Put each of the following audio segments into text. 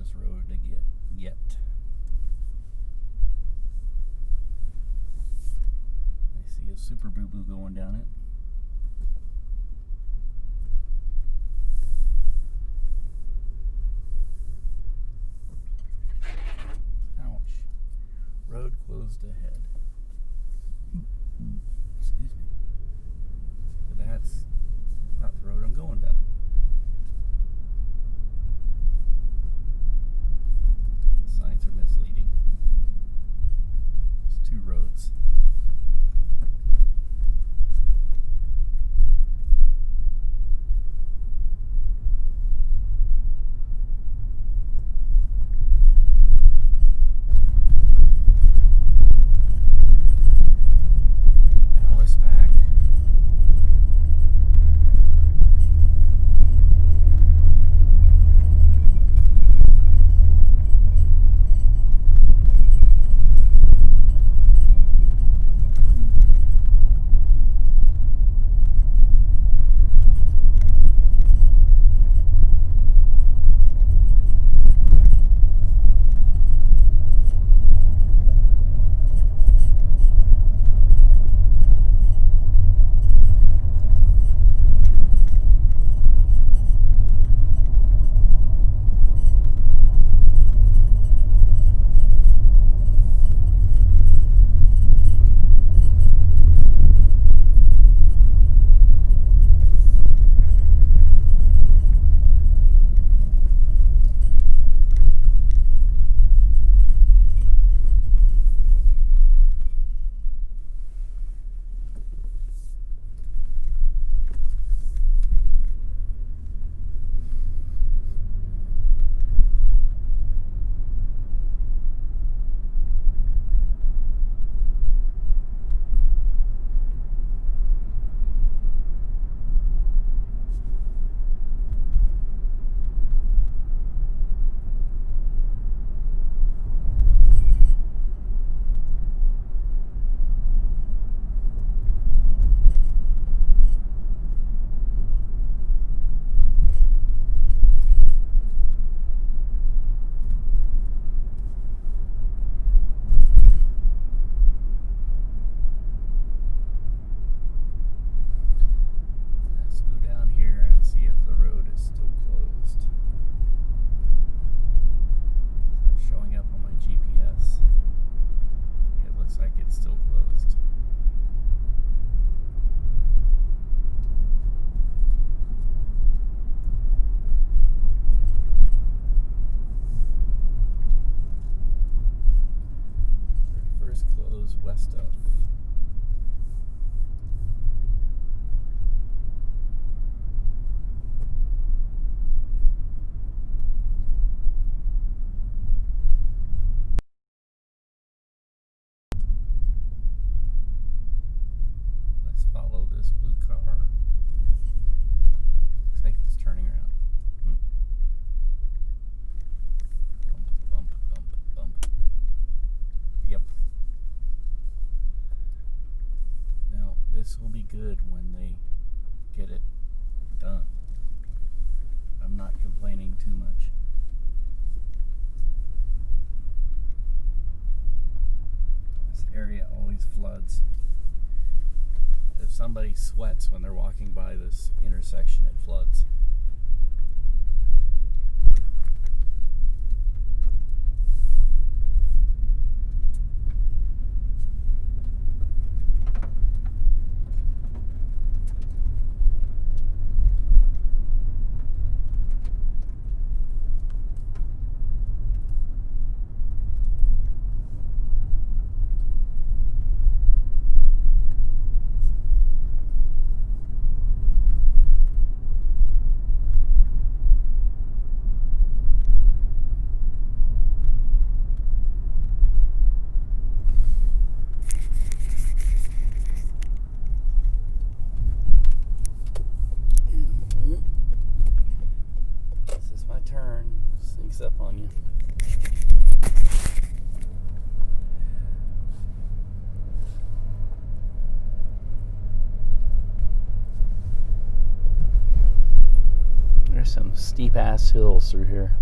this road to get yet. I see a Super Boo Boo going down it. Ouch. Road closed ahead. Excuse me. But that's not the road I'm going down. Signs are misleading. There's two roads. Alice Pack. Let's go down here and see if the road is still closed. It's not showing up on my GPS. It looks like it's still closed. First close west of. Let's follow this blue car. Looks like it's turning around. Bump, bump, bump, bump. Yep. Now, this will be good when they get it done. I'm not complaining too much. This area always floods. If somebody sweats when they're walking by this intersection, it floods. sneaks up on you. There's some steep ass hills through here.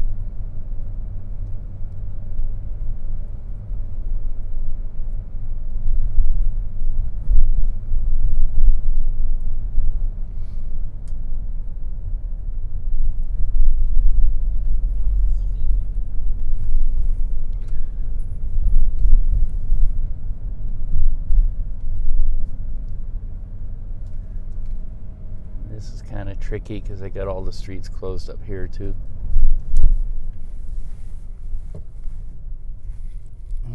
This is kind of tricky because I got all the streets closed up here too.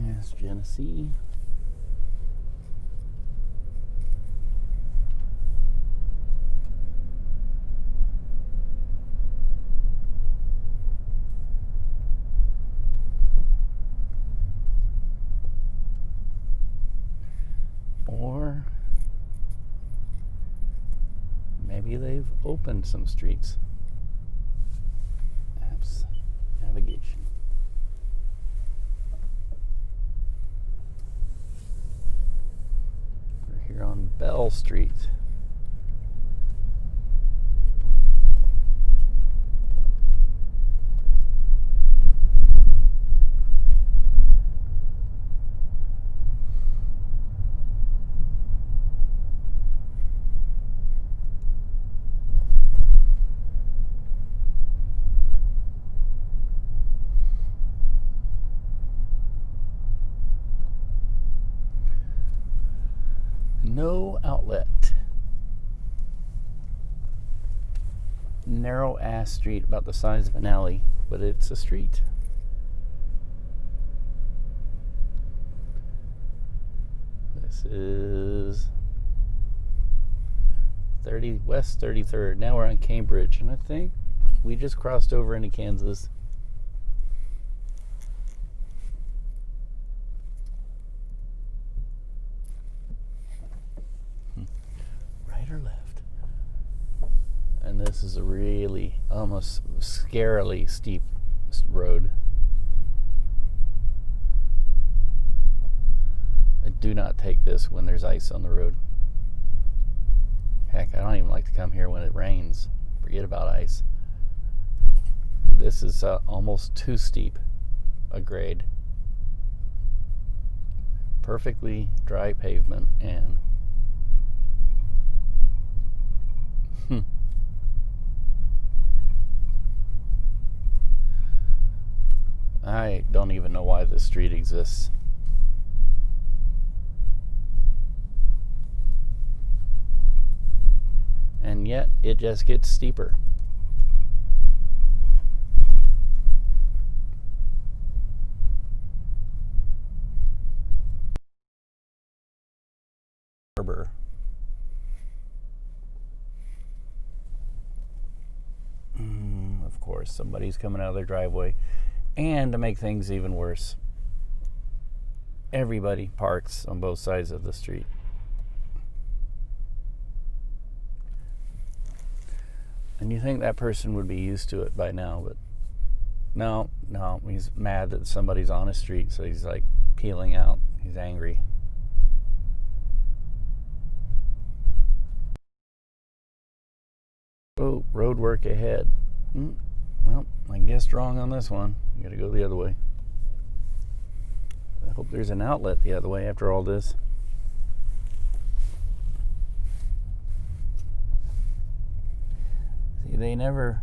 Yes, Genesee. Or maybe they've opened some streets. Apps, navigation. We're here on Bell Street. No outlet. Narrow ass street, about the size of an alley, but it's a street. This is 30 West 33rd. Now we're on Cambridge, and I think we just crossed over into Kansas. Right or left? And this is a really, almost scarily steep road. Do not take this when there's ice on the road. Heck, I don't even like to come here when it rains. Forget about ice. This is almost too steep a grade. Perfectly dry pavement, and I don't even know why this street exists. And yet it just gets steeper. Harbor. Of course, somebody's coming out of their driveway. And to make things even worse, everybody parks on both sides of the street. And you think that person would be used to it by now, but no, he's mad that somebody's on his street, so he's like peeling out. He's angry. Oh, road work ahead. Well, I guessed wrong on this one. You gotta go the other way. I hope there's an outlet the other way after all this. See, they never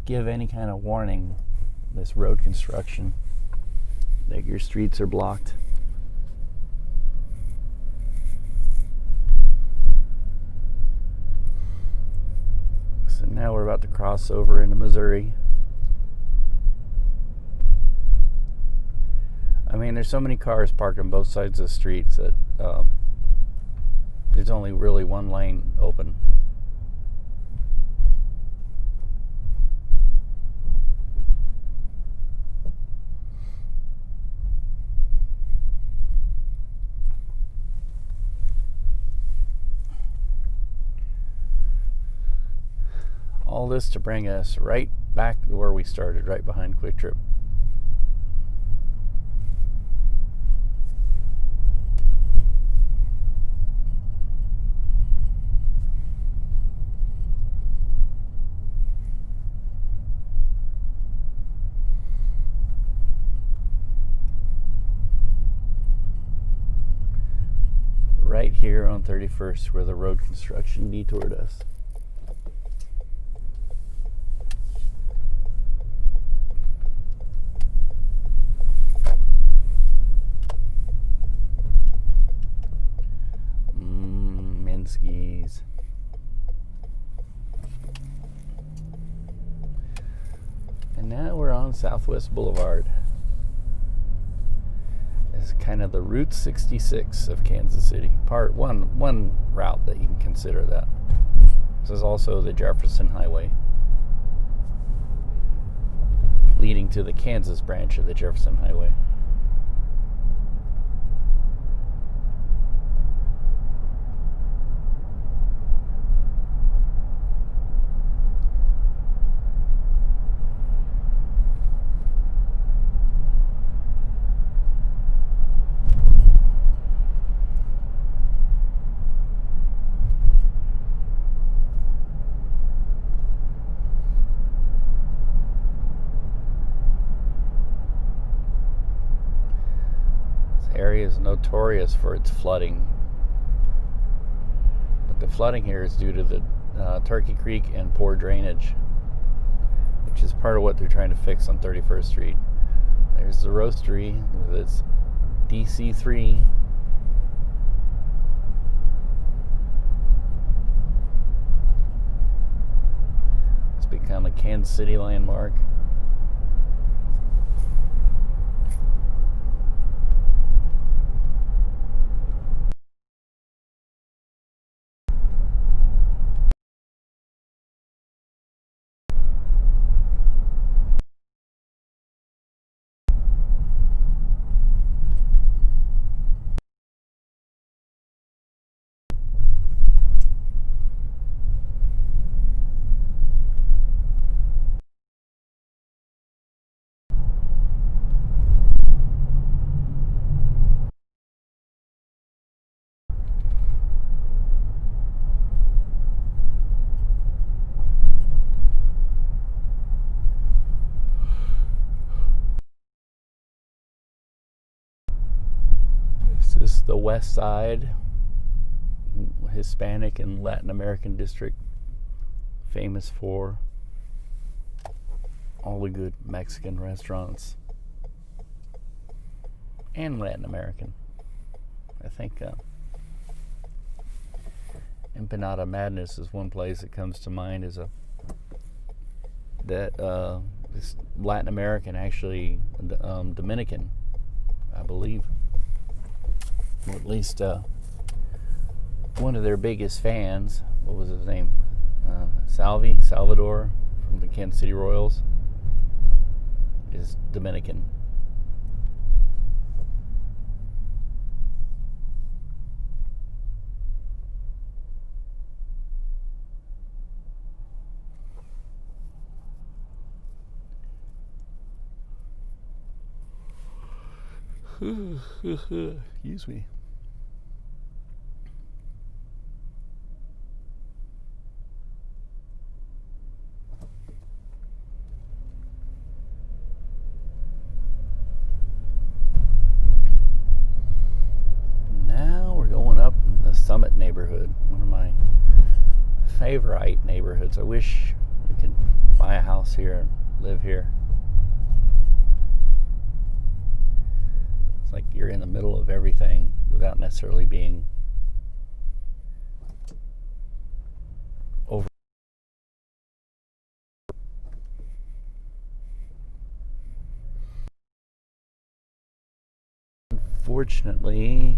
give any kind of warning, this road construction, that your streets are blocked. So now we're about to cross over into Missouri. I mean, there's so many cars parked on both sides of the streets that there's only really one lane open. All this to bring us right back to where we started, right behind Quick Trip. Right here on 31st, where the road construction detoured us. Minsky's. Southwest Boulevard is kind of the Route 66 of Kansas City. Part one route that you can consider that. This is also the Jefferson Highway, leading to the Kansas branch of the Jefferson Highway. Area is notorious for its flooding, but the flooding here is due to the Turkey Creek and poor drainage, which is part of what they're trying to fix on 31st Street. There's the roastery with its DC3. It's become a Kansas City landmark. This is the West Side, Hispanic and Latin American district, famous for all the good Mexican restaurants and Latin American. I think Empanada Madness is one place that comes to mind as this Latin American, actually Dominican, I believe. Or at least one of their biggest fans. What was his name? Salvador from the Kansas City Royals is Dominican. Excuse me. Now we're going up in the Summit neighborhood, one of my favorite neighborhoods. I wish we could buy a house here and live here. Like you're in the middle of everything without necessarily being over. Unfortunately,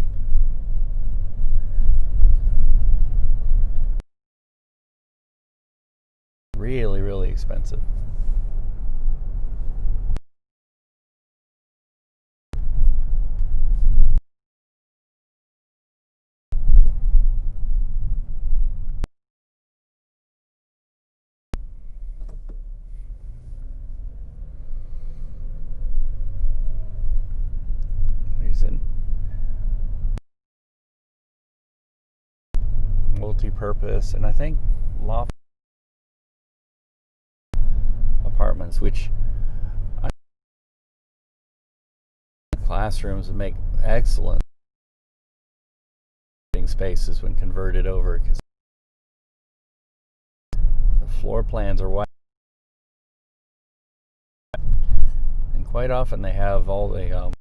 really, really expensive. Multi-purpose, and I think loft apartments, which classrooms would make excellent spaces when converted over, because the floor plans are wide, and quite often they have all the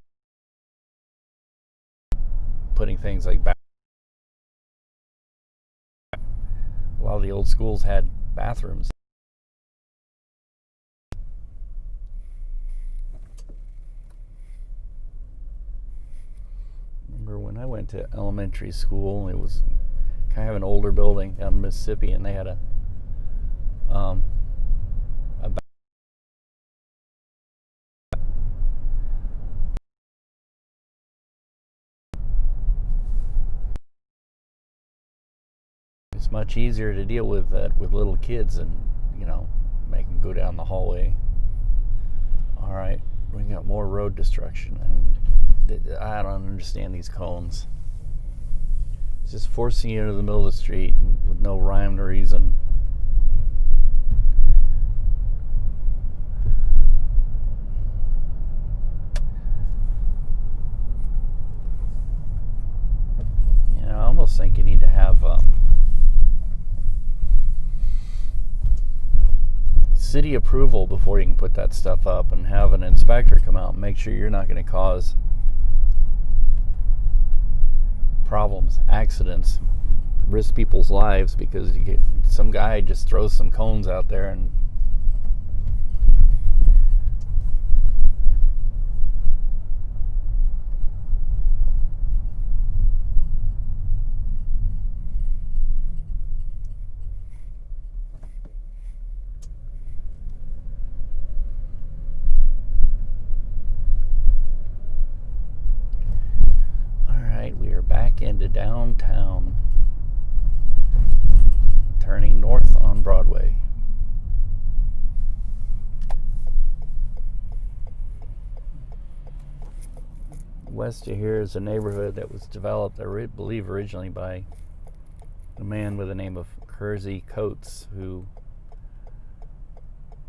putting things like back. A lot of the old schools had bathrooms. went to elementary school. It was kind of an older building down in Mississippi, and they had a it's much easier to deal with that with little kids and, make them go down the hallway. All right, we got more road destruction, and I don't understand these cones. It's just forcing you into the middle of the street with no rhyme or reason. I almost think you need to have city approval before you can put that stuff up, and have an inspector come out and make sure you're not going to cause problems, accidents, risk people's lives because some guy just throws some cones out there and into downtown, turning north on Broadway. West of here is a neighborhood that was developed, I believe, originally by a man with the name of Kersey Coates, who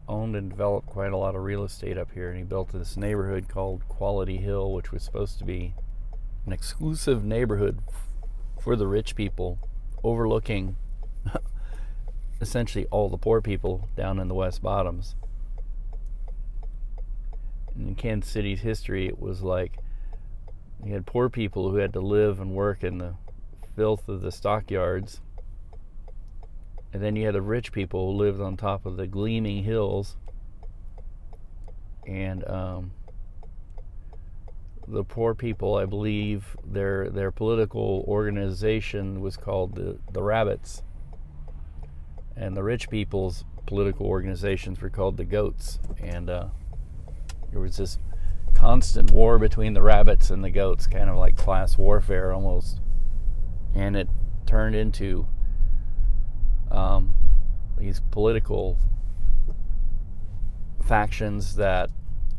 owned and developed quite a lot of real estate up here, and he built this neighborhood called Quality Hill, which was supposed to be an exclusive neighborhood for the rich people, overlooking essentially all the poor people down in the West Bottoms. In Kansas City's history, it was like you had poor people who had to live and work in the filth of the stockyards, and then you had the rich people who lived on top of the gleaming hills, and the poor people, I believe, their political organization was called the Rabbits, and the rich people's political organizations were called the Goats. And there was this constant war between the Rabbits and the Goats, kind of like class warfare almost, and it turned into these political factions that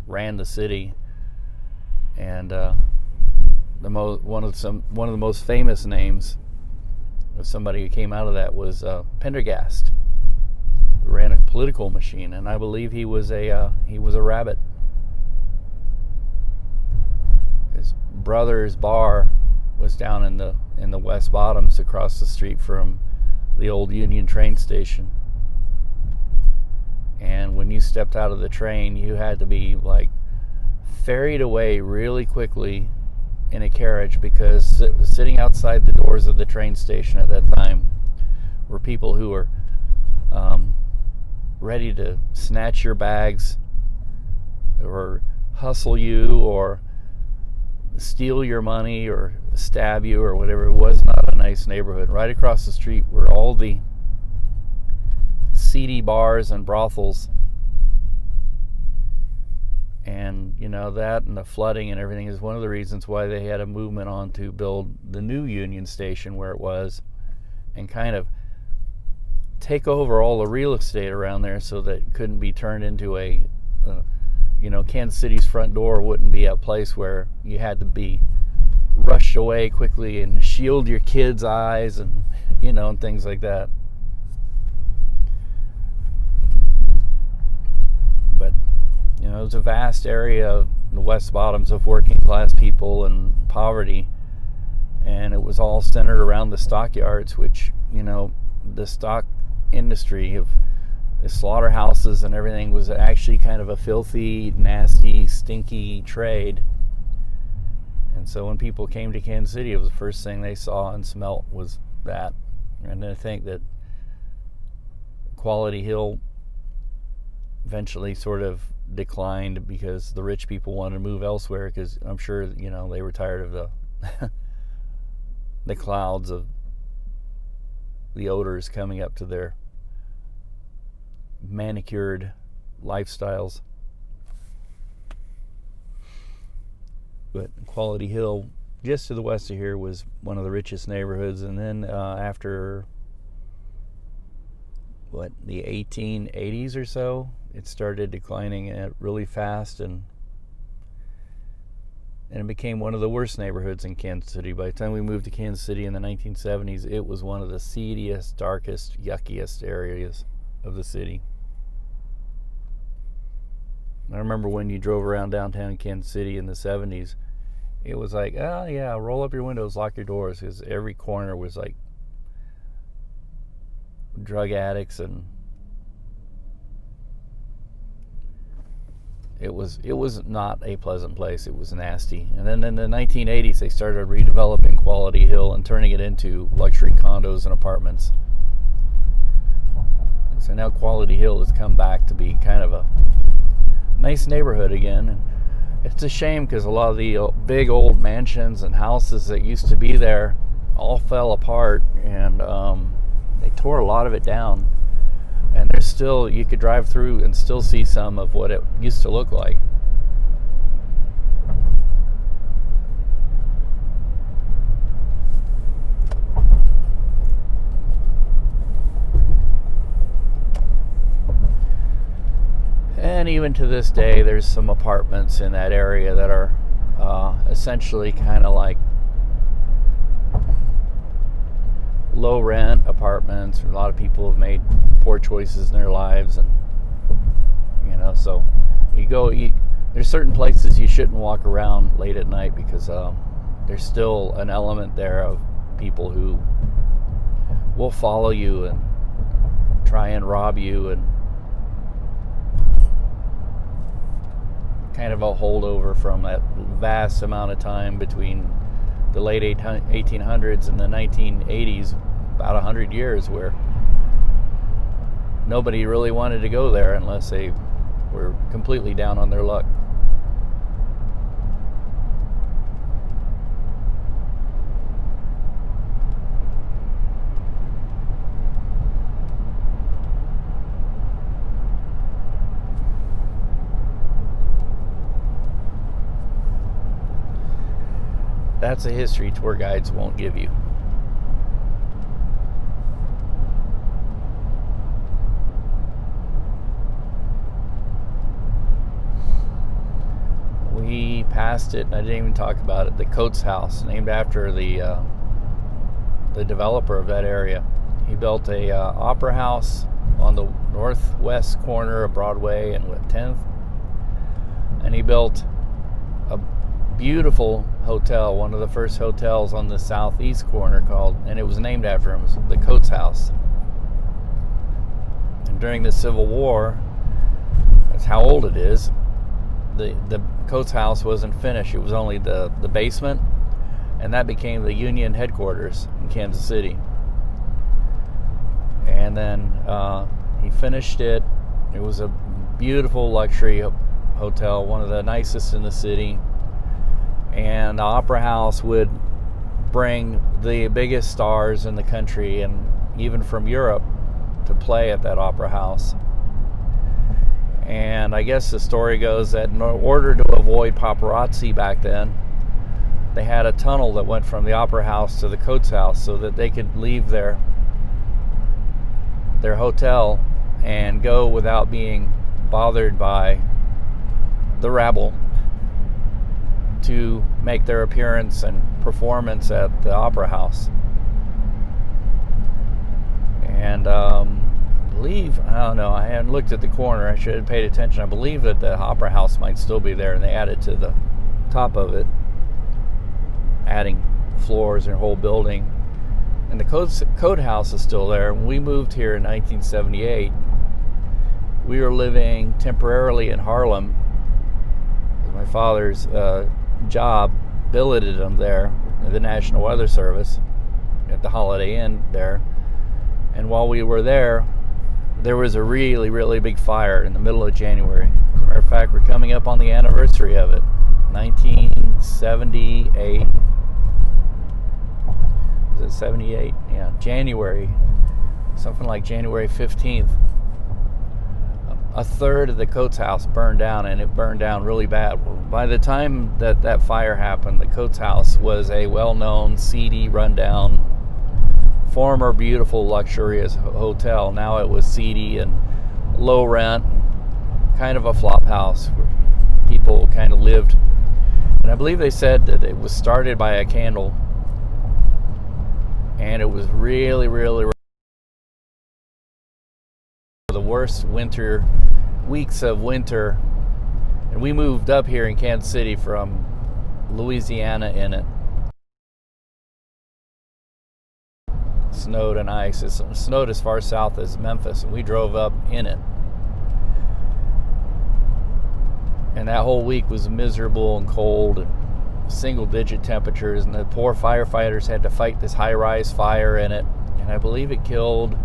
ran the city. And one of the most famous names of somebody who came out of that was Pendergast, who ran a political machine, and I believe he was a rabbit. His brother's bar was down in the West Bottoms, across the street from the old Union train station. And when you stepped out of the train, you had to be like ferried away really quickly in a carriage, because sitting outside the doors of the train station at that time were people who were ready to snatch your bags or hustle you or steal your money or stab you or whatever. It was not a nice neighborhood. Right across the street were all the seedy bars and brothels. And that and the flooding and everything is one of the reasons why they had a movement on to build the new Union Station where it was, and kind of take over all the real estate around there so that it couldn't be turned into Kansas City's front door wouldn't be a place where you had to be rushed away quickly and shield your kids' eyes and and things like that. But it was a vast area of the West Bottoms of working class people and poverty, and it was all centered around the stockyards, which the stock industry of the slaughterhouses and everything was actually kind of a filthy, nasty, stinky trade. And so when people came to Kansas City, it was the first thing they saw and smelt was that. And I think that Quality Hill eventually sort of declined because the rich people wanted to move elsewhere, because I'm sure they were tired of the the clouds of the odors coming up to their manicured lifestyles. But Quality Hill, just to the west of here, was one of the richest neighborhoods. And then after the 1880s or so, it started declining really fast, and it became one of the worst neighborhoods in Kansas City. By the time we moved to Kansas City in the 1970s, it was one of the seediest, darkest, yuckiest areas of the city. I remember when you drove around downtown Kansas City in the 70s, it was like, oh yeah, roll up your windows, lock your doors, because every corner was like drug addicts, and it was not a pleasant place. It was nasty. And then in the 1980s, they started redeveloping Quality Hill and turning it into luxury condos and apartments. And so now Quality Hill has come back to be kind of a nice neighborhood again. And it's a shame because a lot of the big old mansions and houses that used to be there all fell apart, and they tore a lot of it down. And there's still, you could drive through and still see some of what it used to look like. And even to this day, there's some apartments in that area that are essentially kind of like low rent apartments. A lot of people have made poor choices in their lives, and so there's certain places you shouldn't walk around late at night, because there's still an element there of people who will follow you and try and rob you, and kind of a holdover from that vast amount of time between the late 1800s and the 1980s, about 100 years, where nobody really wanted to go there unless they were completely down on their luck. That's a history tour guides won't give you. We passed it, and I didn't even talk about it. The Coates House, named after the developer of that area. He built a opera house on the northwest corner of Broadway and 10th, and he built a beautiful hotel, one of the first hotels on the southeast corner, and it was named after him, the Coates House. And during the Civil War, that's how old it is, the Coates House wasn't finished. It was only the basement, and that became the Union headquarters in Kansas City. And then he finished it. It was a beautiful luxury hotel, one of the nicest in the city. And the Opera House would bring the biggest stars in the country, and even from Europe, to play at that Opera House. And I guess the story goes that in order to avoid paparazzi back then, they had a tunnel that went from the Opera House to the Coates House so that they could leave their hotel and go without being bothered by the rabble to make their appearance and performance at the Opera House. And I don't know, I hadn't looked at the corner, I should have paid attention. I believe that the Opera House might still be there, and they added to the top of it, adding floors and a whole building. And the Coates House is still there. When we moved here in 1978, we were living temporarily in Harlem. My father's job billeted him there at the National Weather Service at the Holiday Inn there. And while we were there was a really, really big fire in the middle of January. As a matter of fact, we're coming up on the anniversary of it, 1978. it 78? Yeah, January, something like January 15th. A third of the Coates house burned down, and it burned down really bad. By the time that fire happened, the Coates house was a well-known, seedy, rundown, former beautiful, luxurious hotel. Now it was seedy and low rent, kind of a flop house where people kind of lived. And I believe they said that it was started by a candle, and it was really, really the worst weeks of winter. And we moved up here in Kansas City from Louisiana in it. Snowed and ice. It snowed as far south as Memphis, and we drove up in it. And that whole week was miserable and cold and single-digit temperatures, and the poor firefighters had to fight this high-rise fire in it. And I believe it killed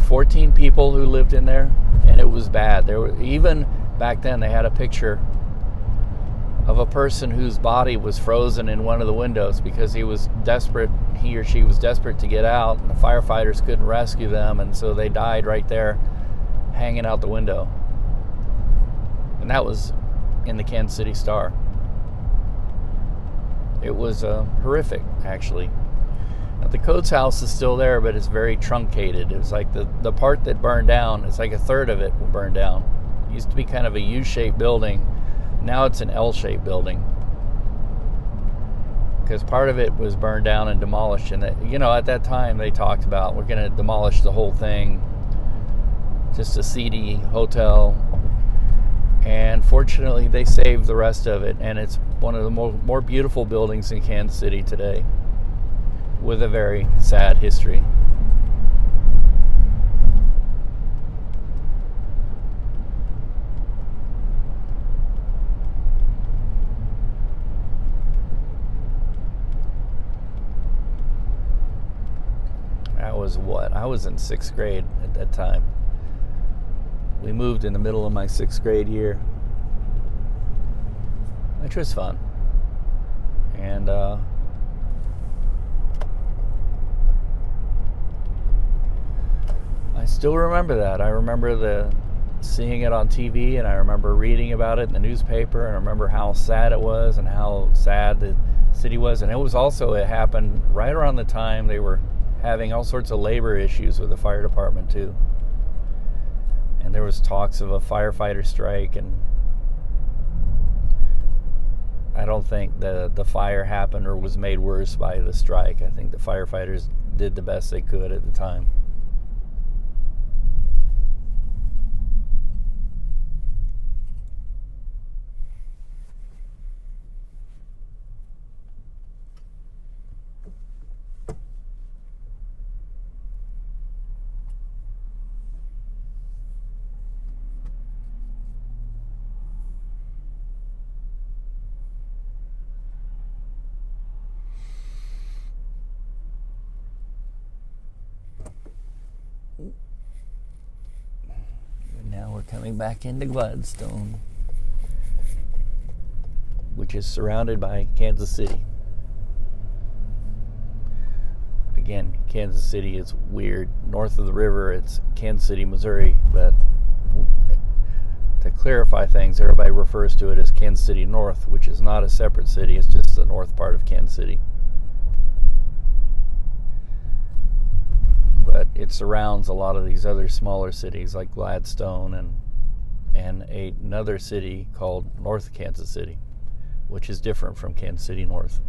14 people who lived in there, and it was bad. There were, even back then, they had a picture of a person whose body was frozen in one of the windows because he or she was desperate to get out, and the firefighters couldn't rescue them, and so they died right there hanging out the window. And that was in the Kansas City Star. It was horrific, actually. Now, the Coates house is still there, but it's very truncated. It was like the part that burned down, it's like a third of it will burn down. It used to be kind of a U-shaped building. Now it's an L-shaped building, because part of it was burned down and demolished. And at that time they talked about, we're going to demolish the whole thing, just a seedy hotel. And fortunately, they saved the rest of it, and it's one of the more beautiful buildings in Kansas City today, with a very sad history. I was in 6th grade at that time. We moved in the middle of my 6th grade year, which was fun. And I still remember that. I remember seeing it on TV, and I remember reading about it in the newspaper, and I remember how sad it was and how sad the city was. And it happened right around the time they were having all sorts of labor issues with the fire department too. And there was talks of a firefighter strike, and I don't think the fire happened or was made worse by the strike. I think the firefighters did the best they could at the time. Now we're coming back into Gladstone, which is surrounded by Kansas City. Again, Kansas City is weird. North of the river, it's Kansas City, Missouri, but to clarify things, everybody refers to it as Kansas City North, which is not a separate city, it's just the north part of Kansas City. But it surrounds a lot of these other smaller cities like Gladstone and another city called North Kansas City, which is different from Kansas City North.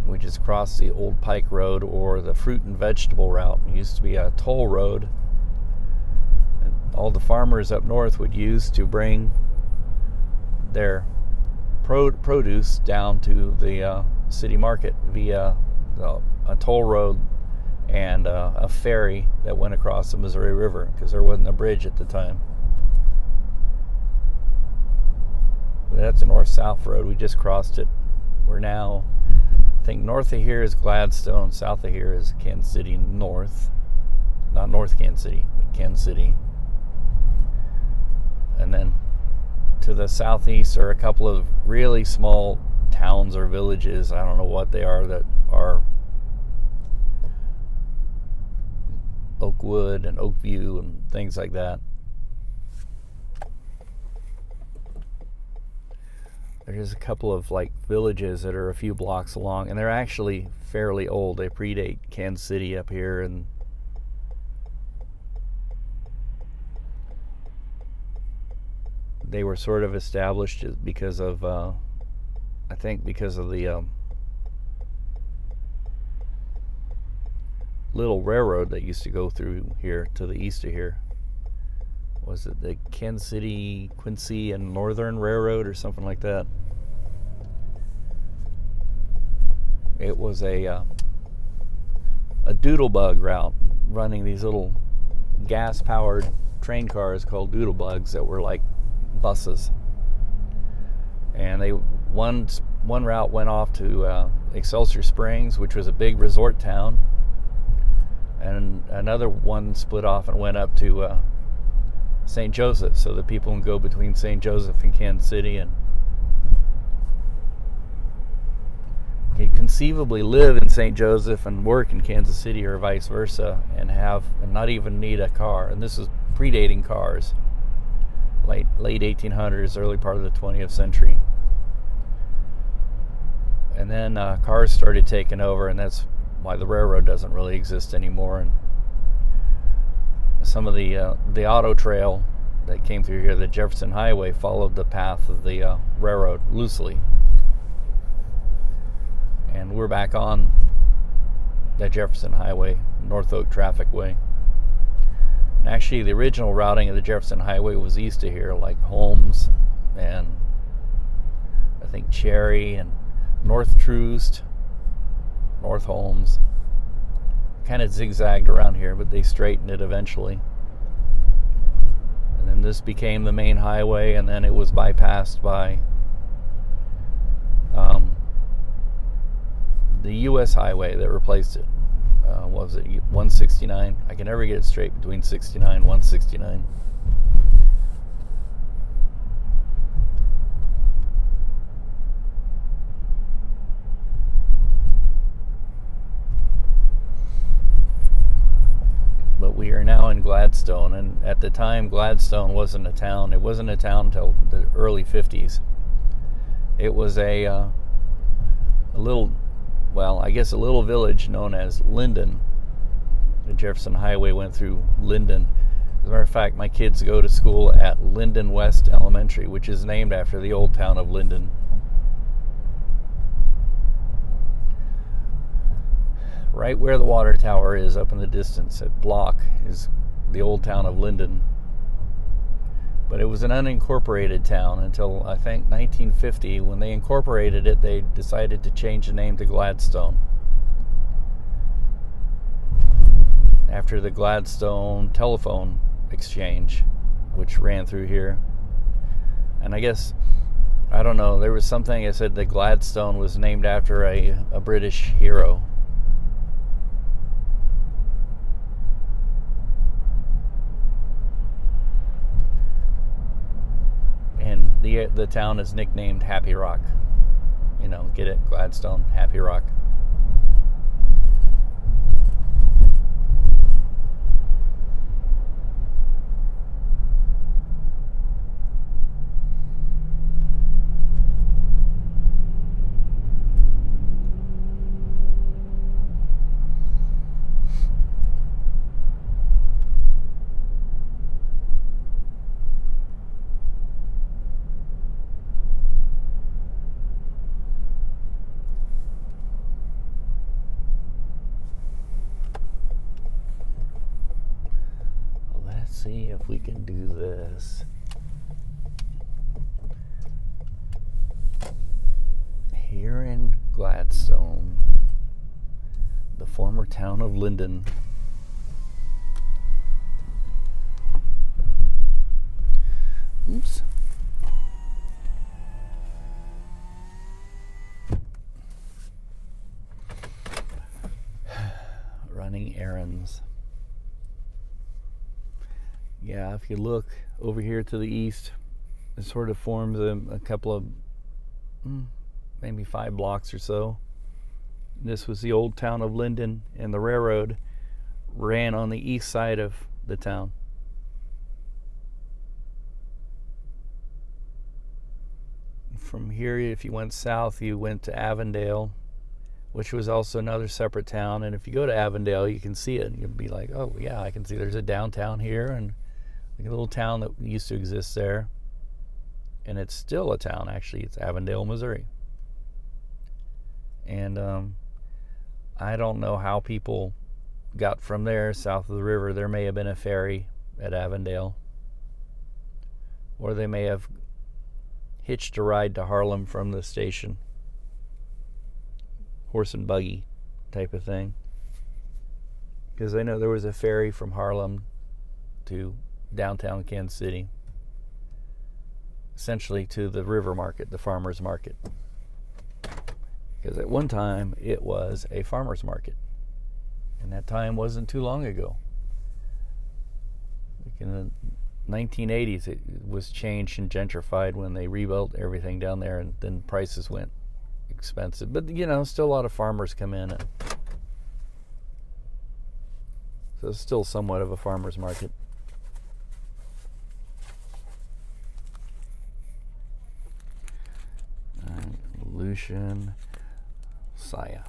We just crossed the Old Pike Road, or the fruit and vegetable route. It used to be a toll road that all the farmers up north would use to bring their produce down to the city market via a toll road and a ferry that went across the Missouri River, because there wasn't a bridge at the time. But that's a north-south road. We just crossed it. We're now, I think north of here is Gladstone, south of here is Kansas City North. Not North Kansas City, but Kansas City. And then to the southeast are a couple of really small towns or villages. I don't know what they are, that are Oakwood and Oakview and things like that. There's a couple of like villages that are a few blocks along, and they're actually fairly old. They predate Kansas City up here, and they were sort of established because of, I think, because of the little railroad that used to go through here to the east of here. Was it the Kansas City, Quincy, and Northern Railroad or something like that? It was a doodlebug route, running these little gas-powered train cars called doodlebugs that were like buses. And one route went off to Excelsior Springs, which was a big resort town, and another one split off and went up to St. Joseph, so that people can go between St. Joseph and Kansas City and can conceivably live in St. Joseph and work in Kansas City, or vice versa, and not even need a car. And this is predating cars, late 1800s, early part of the 20th century. And then cars started taking over, and that's why the railroad doesn't really exist anymore. And some of the auto trail that came through here, the Jefferson Highway, followed the path of the railroad loosely. And we're back on that Jefferson Highway, North Oak Traffic Way. And actually, the original routing of the Jefferson Highway was east of here, like Holmes and I think Cherry and North Troost, North Holmes. Kind of zigzagged around here, but they straightened it eventually. And then this became the main highway, and then it was bypassed by the U.S. highway that replaced it. What was it, 169? I can never get it straight between 69 and 169. But we are now in Gladstone, and at the time Gladstone wasn't a town. It wasn't a town until the early 50s. It was a little village known as Linden. The Jefferson Highway went through Linden. As a matter of fact, my kids go to school at Linden West Elementary, which is named after the old town of Linden. Right where the water tower is up in the distance at Block is the old town of Linden. But it was an unincorporated town until, I think, 1950. When they incorporated it, they decided to change the name to Gladstone, after the Gladstone telephone exchange, which ran through here. And I guess, I don't know, there was something that said that Gladstone was named after a British hero. And the town is nicknamed Happy Rock. You know, get it? Gladstone, Happy Rock. See if we can do this. Here in Gladstone, the former town of Linden. Oops. Running errands. Yeah, if you look over here to the east, It sort of forms a couple of maybe 5 blocks or so. This was the old town of Linden, and the railroad ran on the east side of the town. From here, if you went south, you went to Avondale, which was also another separate town. And if you go to Avondale, you can see it, and you'll be like, oh yeah, I can see there's a downtown here, and like a little town that used to exist there. And it's still a town, actually. It's Avondale, Missouri. And I don't know how people got from there south of the river. There may have been a ferry at Avondale, or they may have hitched a ride to Harlem from the station, horse and buggy type of thing, because I know there was a ferry from Harlem to downtown Kansas City, essentially to the river market, the farmers market, because at one time it was a farmers market, and that time wasn't too long ago. Like in the 1980s, it was changed and gentrified when they rebuilt everything down there, and then prices went expensive. But you know, still a lot of farmers come in, and so it's still somewhat of a farmers market. Lucian Saya.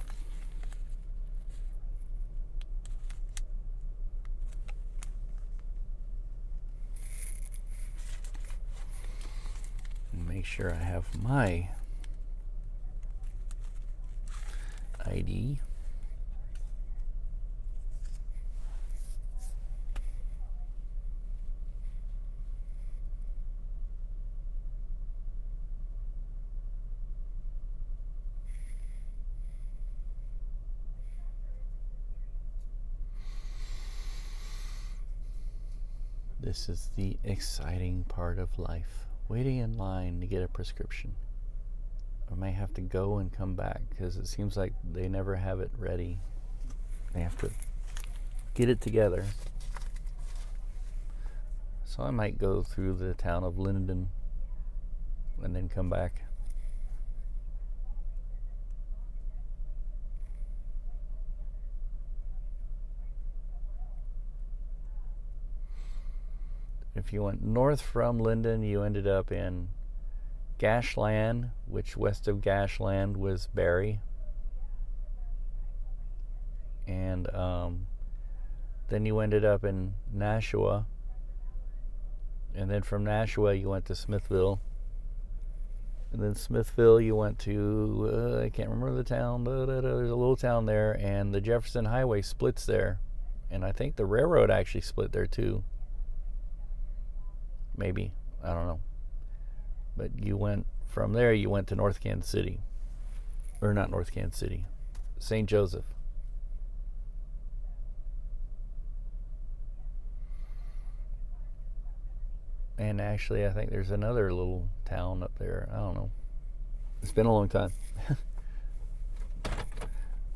Make sure I have my ID. This is the exciting part of life. Waiting in line to get a prescription. I may have to go and come back because it seems like they never have it ready. They have to get it together. So I might go through the town of Linden and then come back. If you went north from Linden, you ended up in Gashland, which west of Gashland was Barry. And then you ended up in Nashua. And then from Nashua, you went to Smithville. And then Smithville, you went to, I can't remember the town, but there's a little town there. And the Jefferson Highway splits there. And I think the railroad actually split there too. Maybe, I don't know. But you went from there, you went to North Kansas City. Or not North Kansas City, St. Joseph. And actually, I think there's another little town up there. I don't know. It's been a long time.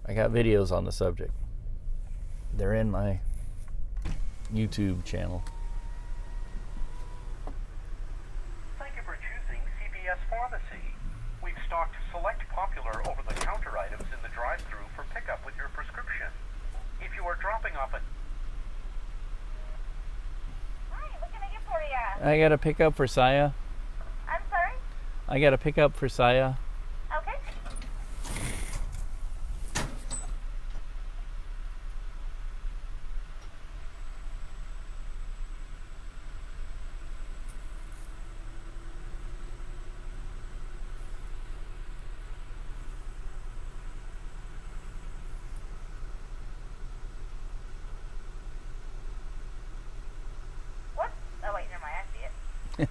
I got videos on the subject. They're in my YouTube channel. Pharmacy. We've stocked select popular over-the-counter items in the drive-thru for pickup with your prescription. If you are dropping off a... Hi, what can I get for you? I got a pickup for Saya. I'm sorry? I got a pickup for Saya. Okay. Oh, wait, never mind. I see it.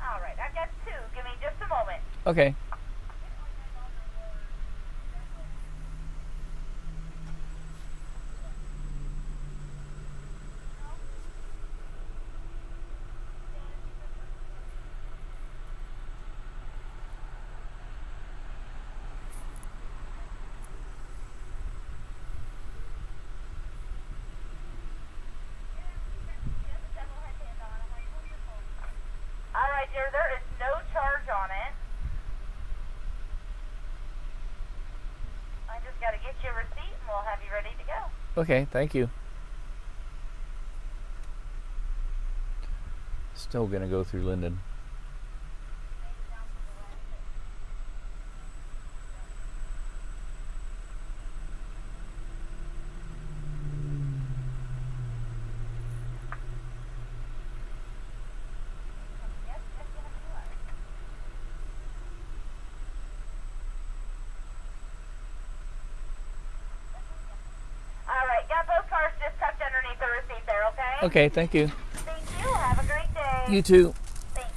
All right, I've got 2. Give me just a moment. Okay. right, dear. There is no charge on it. I just got to get you a receipt and we'll have you ready to go. Okay, thank you. Still gonna go through Linden. All right, got both cars just tucked underneath the receipt there, okay? Okay, thank you. Thank you. Have a great day. You too. Thanks.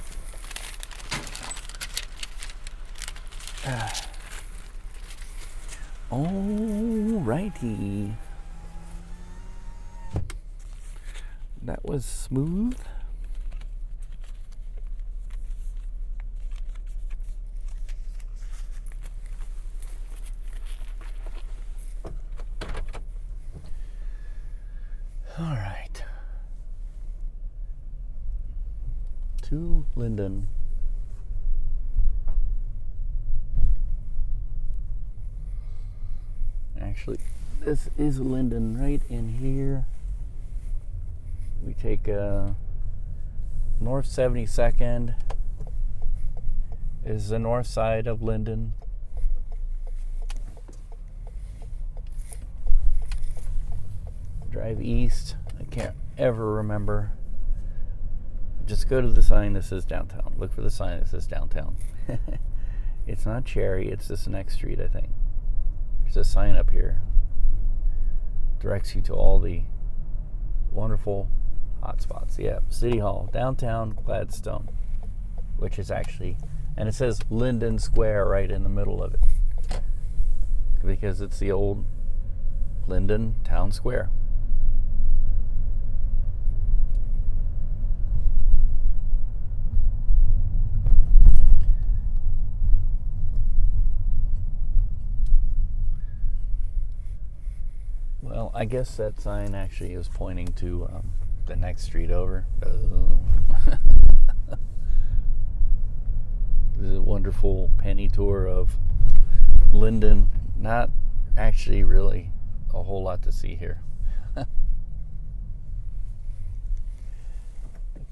Alrighty. That was smooth. All right. To Linden. Actually, this is Linden right in here. We take North 72nd is the north side of Linden. Drive east. I can't ever remember. Just go to the sign that says downtown. Look for the sign that says downtown. It's not Cherry, it's this next street, I think. There's a sign up here. Directs you to all the wonderful hotspots. Yeah, City Hall, downtown Gladstone, which is actually, and it says Linden Square right in the middle of it, because it's the old Linden Town Square. Well, I guess that sign actually is pointing to the next street over. This is a wonderful penny tour of Linden. Not actually really a whole lot to see here.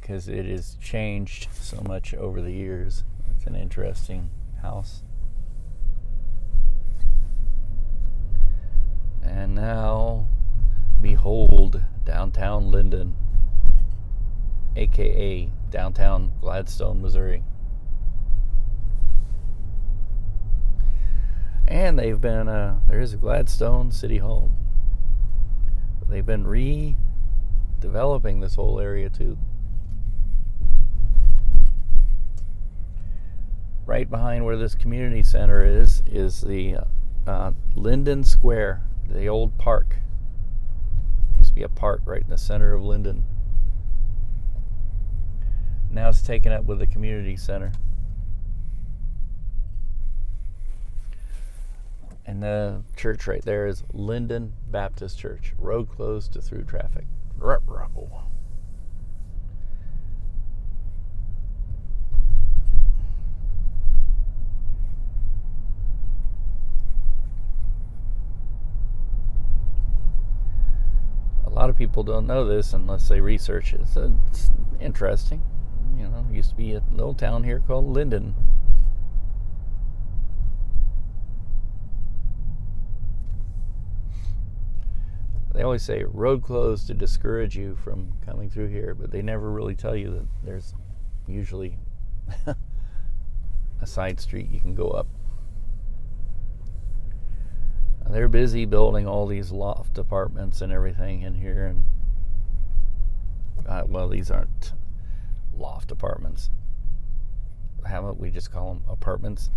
Because it has changed so much over the years. It's an interesting house. And now, behold, downtown Linden, aka downtown Gladstone, Missouri. And they've been, there's a Gladstone City Hall. They've been redeveloping this whole area too. Right behind where this community center is the Linden Square. The old park. Used to be a park right in the center of Linden. Now it's taken up with the community center. And the church right there is Linden Baptist Church. Road closed to through traffic. Ruh-roh. A lot of people don't know this unless they research it. So it's interesting. You know, it used to be a little town here called Linden. They always say road closed to discourage you from coming through here, but they never really tell you that there's usually a side street you can go up. They're busy building all these loft apartments and everything in here, and well, these aren't loft apartments. How about we just call them apartments?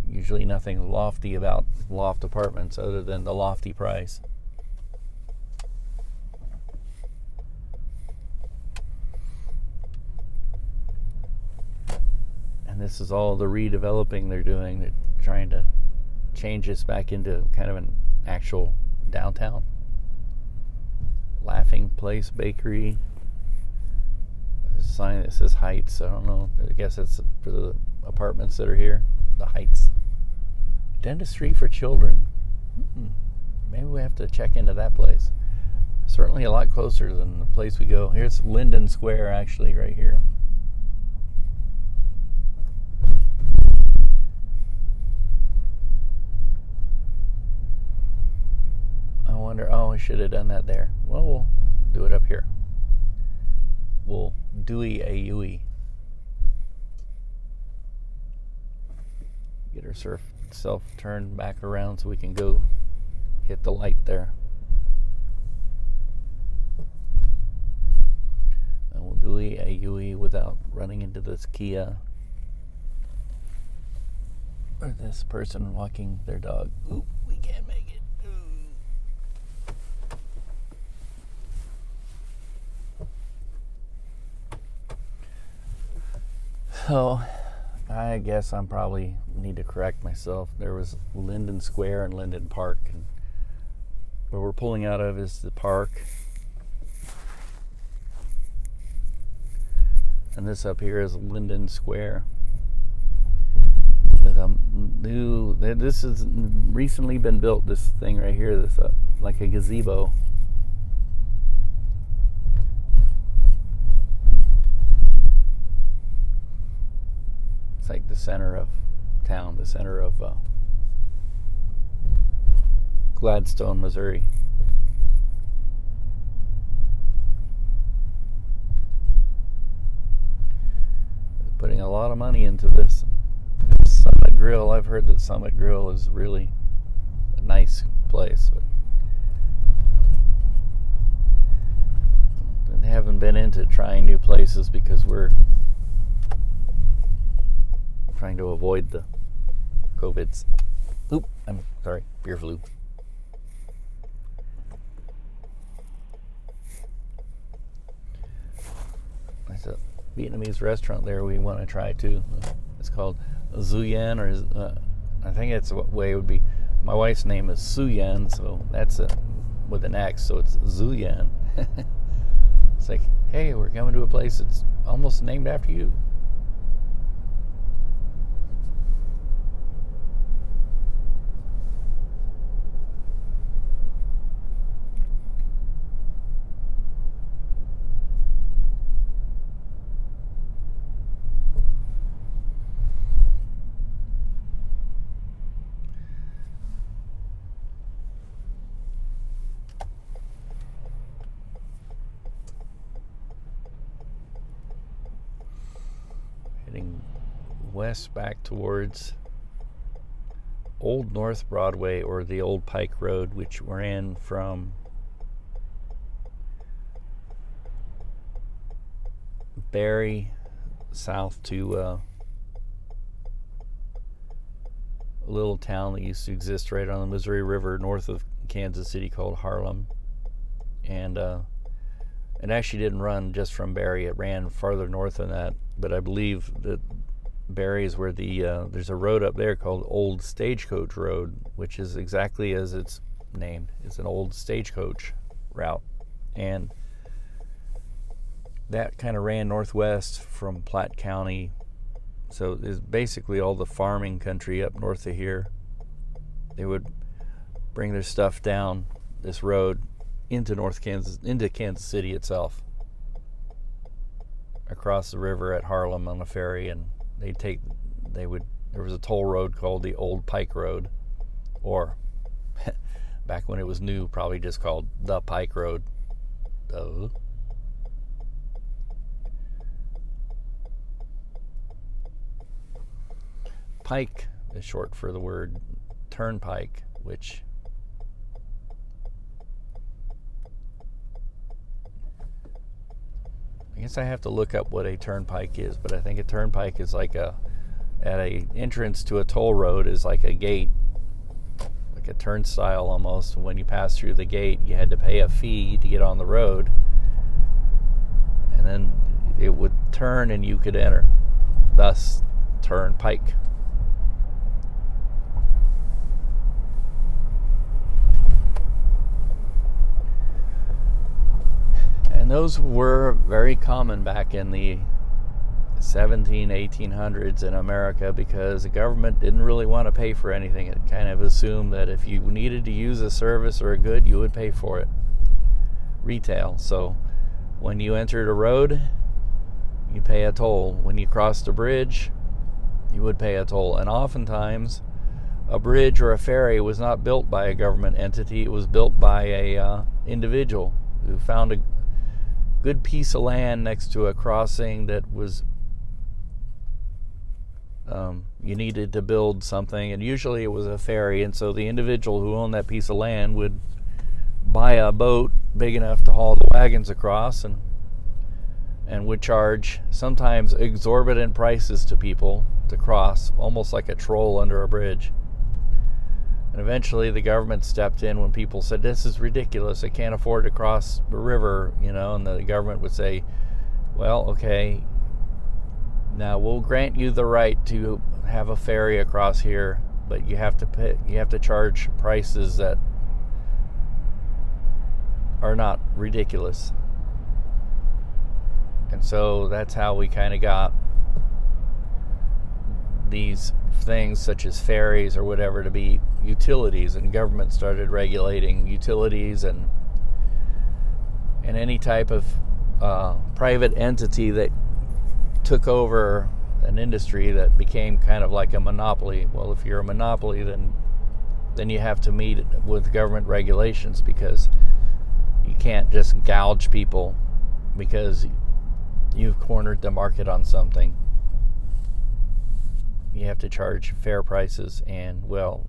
Usually nothing lofty about loft apartments other than the lofty price. And this is all the redeveloping they're doing. They're trying to change this back into kind of an actual downtown. Laughing Place Bakery. There's a sign that says Heights. I don't know. I guess that's for the apartments that are here. The Heights. Dentistry for children. Maybe we have to check into that place. Certainly a lot closer than the place we go. Here's Linden Square, actually, right here. I wonder, oh, I should have done that there. Well, we'll do it up here. We'll Dewey a Yui. Get herself turned back around so we can go hit the light there. And we'll Dewey a Yui without running into this Kia. Or this person walking their dog. Oop, we can't make it. So, I guess I'm probably need to correct myself. There was Linden Square and Linden Park, and where we're pulling out of is the park. And this up here is Linden Square. With this has recently been built. This thing right here, this like a gazebo. Like the center of town, the center of Gladstone, Missouri. They're putting a lot of money into this. Summit Grill, I've heard that Summit Grill is really a nice place, but I haven't been into trying new places because we're trying to avoid the COVIDs. Oop, I'm sorry, beer flu. There's a Vietnamese restaurant there we want to try too. It's called Zuyen, or I think it's what way it would be. My wife's name is Suyen, so that's with an X, so it's Zuyen. It's like, hey, we're coming to a place that's almost named after you. Heading west back towards Old North Broadway, or the Old Pike Road, which ran from Barry south to a little town that used to exist right on the Missouri River north of Kansas City called Harlem. And it actually didn't run just from Barry, it ran farther north than that, but I believe that Barry is where there's a road up there called Old Stagecoach Road, which is exactly as it's named. It's an old stagecoach route, and that kind of ran northwest from Platte County. So it's basically all the farming country up north of here. They would bring their stuff down this road into Kansas City itself, across the river at Harlem on a ferry, and there was a toll road called the Old Pike Road, or back when it was new, probably just called the Pike Road. Pike is short for the word turnpike, which I guess I have to look up what a turnpike is, but I think a turnpike is like at a entrance to a toll road is like a gate, like a turnstile almost. When you pass through the gate, you had to pay a fee to get on the road, and then it would turn and you could enter. Thus, turnpike. And And those were very common back in the 1800s in America, because the government didn't really want to pay for anything. It kind of assumed that if you needed to use a service or a good, you would pay for it. Retail. So when you entered a road, you pay a toll. When you crossed a bridge, you would pay a toll. And oftentimes, a bridge or a ferry was not built by a government entity. It was built by a individual who found a good piece of land next to a crossing that was you needed to build something, and usually it was a ferry. And so the individual who owned that piece of land would buy a boat big enough to haul the wagons across, and would charge sometimes exorbitant prices to people to cross, almost like a troll under a bridge. And eventually the government stepped in when people said, this is ridiculous, I can't afford to cross the river, and the government would say, well, okay, now we'll grant you the right to have a ferry across here, but you have to charge prices that are not ridiculous. And so that's how we kind of got these things such as ferries or whatever to be utilities, and government started regulating utilities and any type of private entity that took over an industry that became kind of like a monopoly. Well, if you're a monopoly, then you have to meet with government regulations, because you can't just gouge people because you've cornered the market on something. You have to charge fair prices, and well,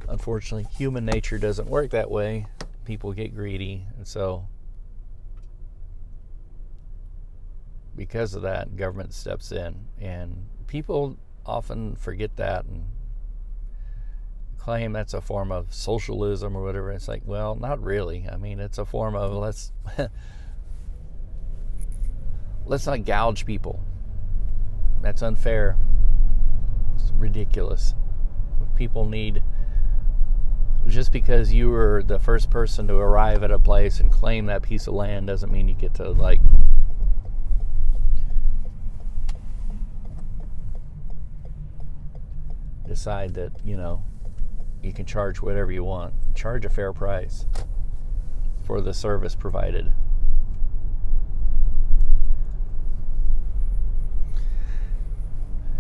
unfortunately, human nature doesn't work that way. People get greedy, and so because of that, government steps in, and people often forget that and claim that's a form of socialism or whatever. It's like, well, not really. I mean, it's a form of let's not gouge people. That's unfair. It's ridiculous. People need, just because you were the first person to arrive at a place and claim that piece of land doesn't mean you get to decide that you can charge whatever you want. Charge a fair price for the service provided.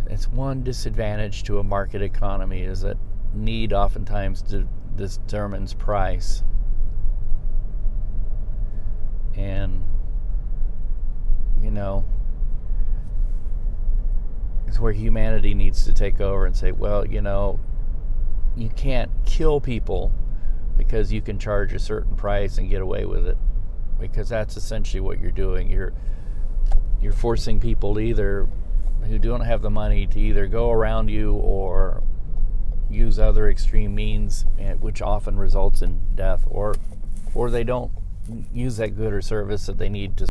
It's one disadvantage to a market economy, is that need oftentimes determines price. And it's where humanity needs to take over and say, well, you can't kill people because you can charge a certain price and get away with it, because that's essentially what you're doing. You're forcing people who don't have the money to either go around you or use other extreme means, which often results in death, or they don't use that good or service that they need to.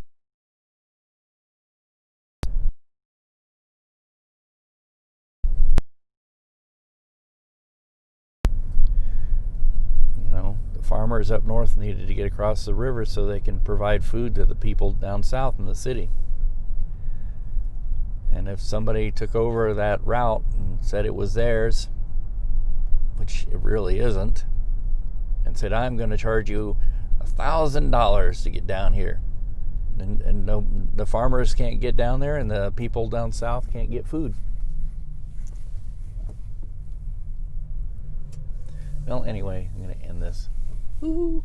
Farmers up north needed to get across the river so they can provide food to the people down south in the city. And if somebody took over that route and said it was theirs, which it really isn't, and said, I'm going to charge you $1,000 to get down here, and no, the farmers can't get down there, and the people down south can't get food. Well, anyway, I'm going to end this. Woo-hoo.